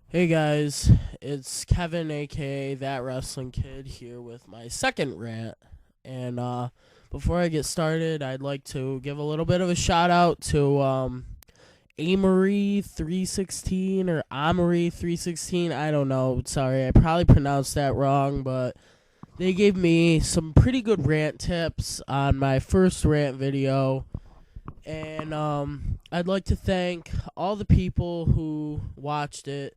Hey guys, it's Kevin, aka That Wrestling Kid, here with my second rant. And before I get started, I'd like to give a little bit of a shout out to Amory316 or Amory316. I don't know. Sorry, I probably pronounced that wrong, but they gave me some pretty good rant tips on my first rant video. And I'd like to thank all the people who watched it.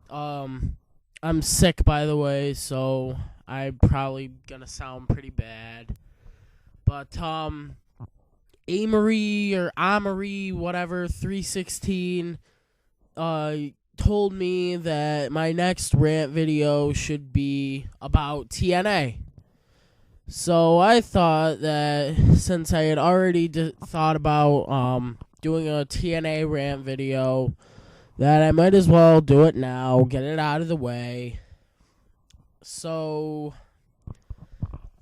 I'm sick, by the way, so I'm probably gonna sound pretty bad. But Amory or Amory, whatever, 316, told me that my next rant video should be about TNA. So I thought that since I had already thought about doing a TNA rant video, that I might as well do it now, get it out of the way. So,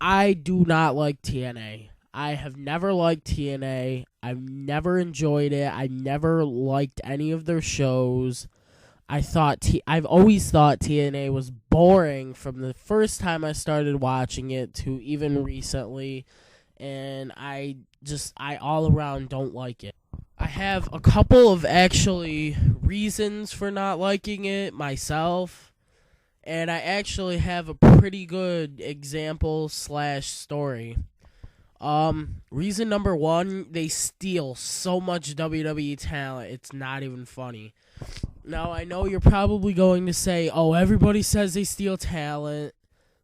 I do not like TNA. I have never liked TNA. I've never enjoyed it. I never liked any of their shows. I've always thought TNA was boring from the first time I started watching it to even recently, and I all around don't like it. I have a couple of actually reasons for not liking it myself, and I actually have a pretty good example slash story. Reason number one, they steal so much WWE talent, it's not even funny. Now, I know you're probably going to say, oh, everybody says they steal talent.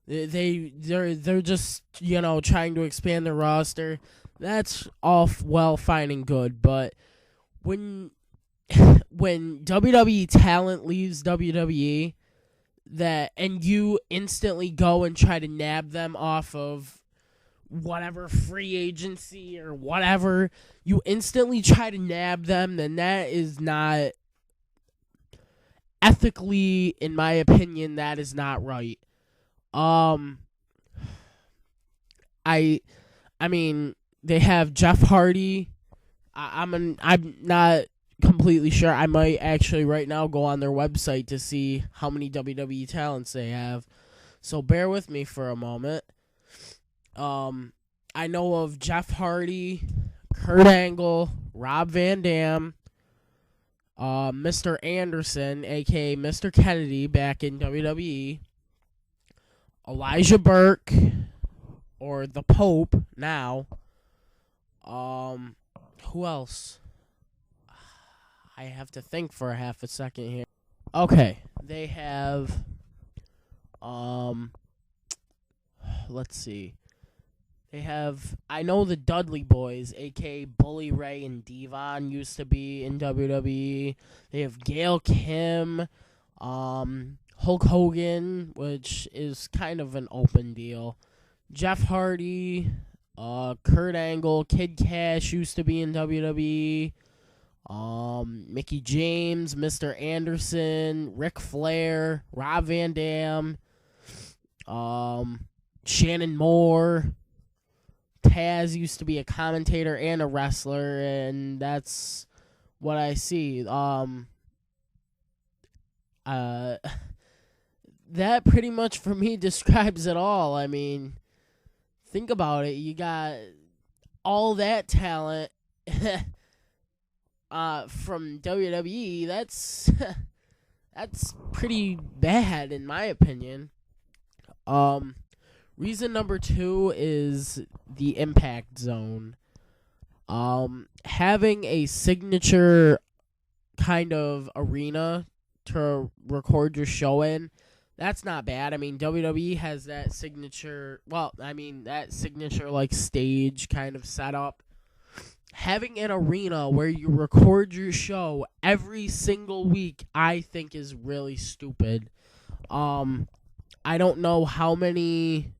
They're just, trying to expand their roster. That's all well, fine, and good, but when WWE talent leaves WWE, and you instantly go and try to nab them off of whatever free agency or whatever, you instantly try to nab them, then that is not ethically, in my opinion, that is not right. I mean, they have Jeff Hardy. I'm not completely sure. I might actually right now go on their website to see how many WWE talents they have. So bear with me for a moment. I know of Jeff Hardy, Kurt Angle, Rob Van Dam, Mr. Anderson, aka Mr. Kennedy, back in WWE, Elijah Burke, or the Pope now. Who else? I have to think for a half a second here. Okay, they have, let's see. They have, I know the Dudley Boys, a.k.a. Bully Ray and Devon, used to be in WWE. They have Gail Kim, Hulk Hogan, which is kind of an open deal. Jeff Hardy, Kurt Angle, Kid Cash used to be in WWE. Mickey James, Mr. Anderson, Ric Flair, Rob Van Dam, Shannon Moore. Taz used to be a commentator and a wrestler, and that's what I see. That pretty much for me describes it all. I mean, think about it. You got all that talent from WWE. That's that's pretty bad in my opinion. Reason number two is the Impact Zone. Having a signature kind of arena to record your show in, that's not bad. I mean, WWE has that signature, that signature like stage kind of setup. Having an arena where you record your show every single week, I think is really stupid. I don't know how many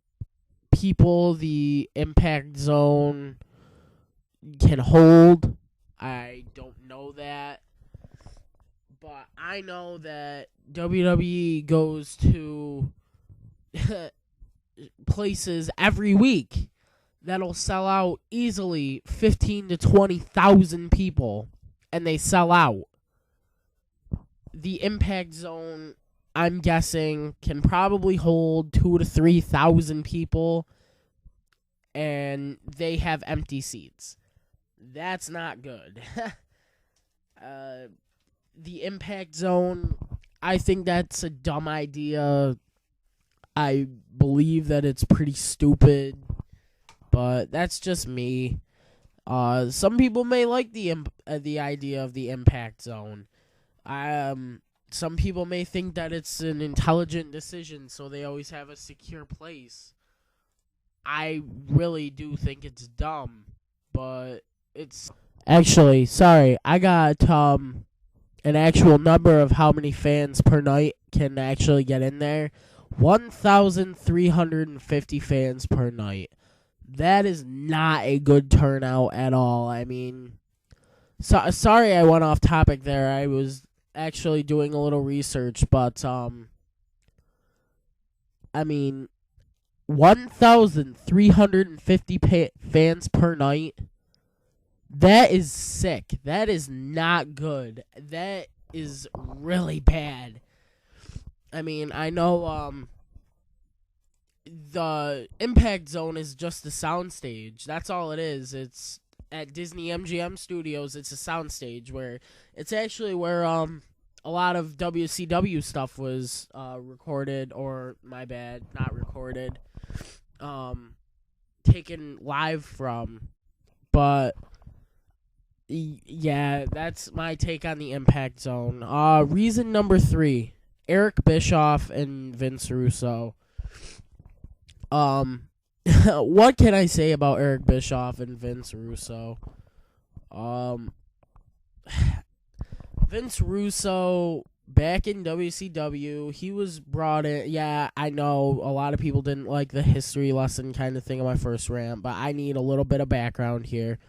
people the Impact Zone can hold. I don't know that. But I know that WWE goes to places every week that'll sell out easily 15 to 20,000 people, and they sell out. the Impact Zone, I'm guessing, can probably hold 2,000 to 3,000 people, and they have empty seats. That's not good. The Impact Zone, I think that's a dumb idea. I believe that it's pretty stupid, but that's just me. Some people may like the idea of the Impact Zone. Some people may think that it's an intelligent decision, so they always have a secure place. I really do think it's dumb, but it's actually sorry. I got an actual number of how many fans per night can actually get in there. 1,350 fans per night. That is not a good turnout at all. I mean, sorry I went off topic there. I was actually doing a little research, but I mean, 1,350 fans per night. That is sick. That is not good. That is really bad. I mean, I know the Impact Zone is just a soundstage. That's all it is. It's at Disney MGM Studios. It's a soundstage where it's actually where a lot of WCW stuff was recorded, or my bad, not recorded, taken live from. But yeah, that's my take on the Impact Zone. Reason number 3. Eric Bischoff and Vince Russo. What can I say about Eric Bischoff and Vince Russo? Vince Russo, back in WCW, he was brought in. Yeah, I know a lot of people didn't like the history lesson kind of thing on my first rant, but I need a little bit of background here.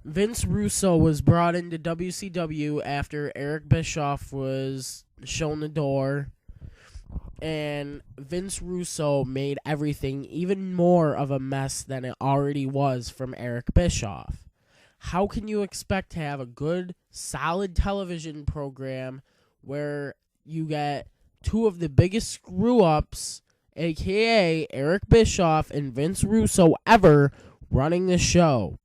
Vince Russo was brought into WCW after Eric Bischoff was shown the door, and Vince Russo made everything even more of a mess than it already was from Eric Bischoff. How can you expect to have a good, solid television program where you get two of the biggest screw-ups, a.k.a. Eric Bischoff and Vince Russo, ever running the show?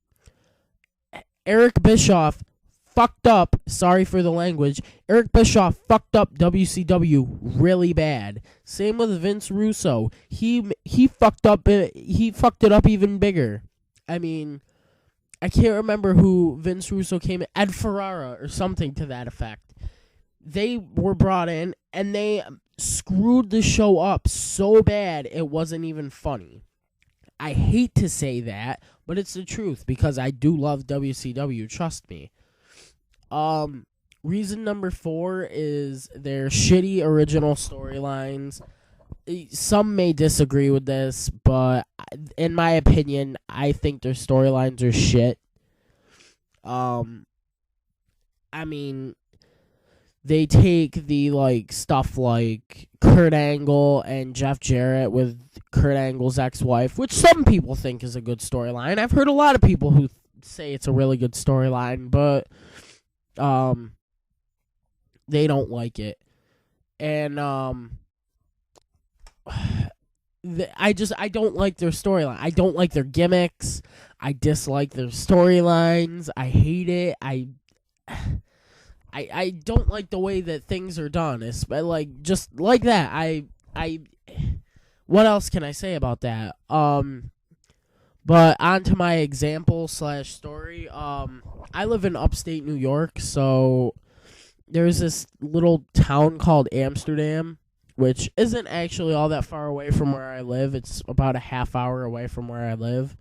Eric Bischoff fucked up, sorry for the language, Eric Bischoff fucked up WCW really bad. Same with Vince Russo. He fucked it up even bigger. I mean, I can't remember who Vince Russo came in, Ed Ferrara or something to that effect. They were brought in and they screwed the show up so bad it wasn't even funny. I hate to say that, but it's the truth because I do love WCW, trust me. Reason number 4 is their shitty original storylines. Some may disagree with this, but in my opinion, I think their storylines are shit. I mean, they take the stuff like Kurt Angle and Jeff Jarrett with Kurt Angle's ex-wife, which some people think is a good storyline. I've heard a lot of people who say it's a really good storyline, but they don't like it. And I don't like their storyline. I don't like their gimmicks. I dislike their storylines. I hate it. I don't like the way that things are done. It's just like that. What else can I say about that? But on to my example / story. I live in upstate New York, so there's this little town called Amsterdam, which isn't actually all that far away from where I live. It's about a half hour away from where I live.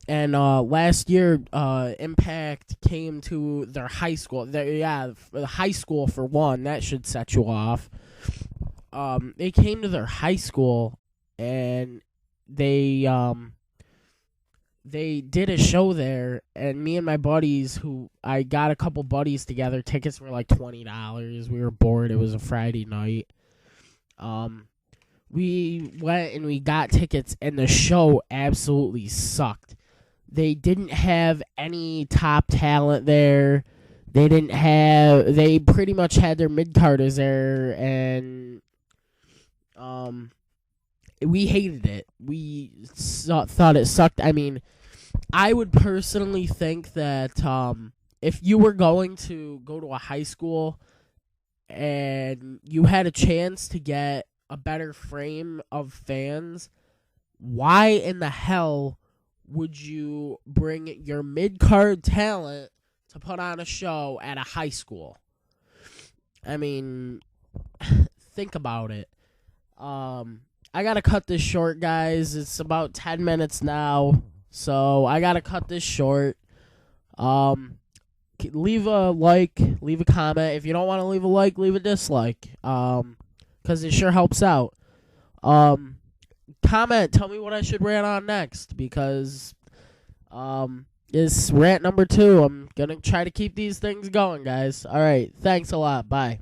And last year, Impact came to their high school. The high school for one. That should set you off. They came to their high school, and they did a show there. And me and my buddies, who I got a couple buddies together, tickets were like $20. We were bored. It was a Friday night. We went and we got tickets, and the show absolutely sucked. They didn't have any top talent there. They pretty much had their mid-carders there, and we hated it. We thought it sucked. I mean, I would personally think that if you were going to go to a high school and you had a chance to get a better frame of fans, why in the hell would you bring your mid-card talent to put on a show at a high school? I mean, think about it. I gotta cut this short, guys. It's about 10 minutes now, so I gotta cut this short. Leave a like, leave a comment. If you don't want to leave a like, leave a dislike. Because it sure helps out. Comment, tell me what I should rant on next, because it's rant number 2. I'm gonna try to keep these things going, guys. All right, thanks a lot. Bye.